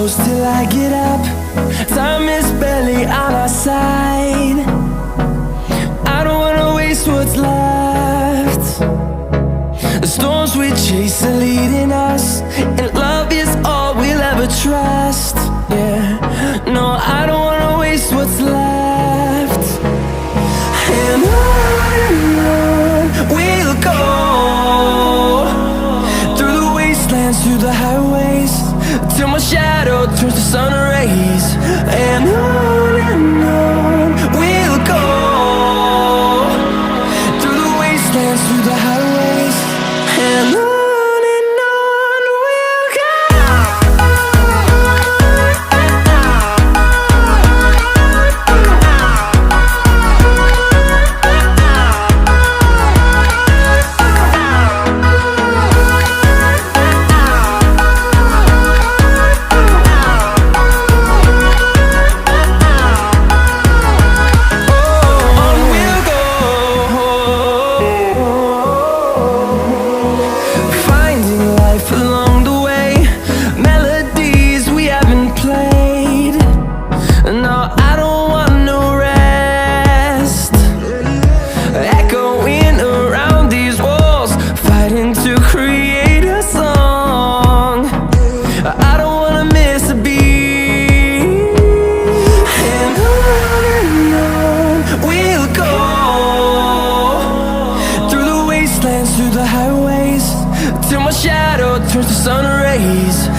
close till I get up. Time is barely on our side. I don't wanna waste what's left. The storms we chase are leading us, and love is all we'll ever trust. Yeah, no, I don't wanna waste what's left. And on we'll go, through the wastelands, through the highways, till my shadow turns to sun rays. And on we'll go, through the wastelands, through the highways, and on. To create a song, I don't wanna miss a beat. And on we'll go, through the wastelands, through the highways, till my shadow turns to sun rays.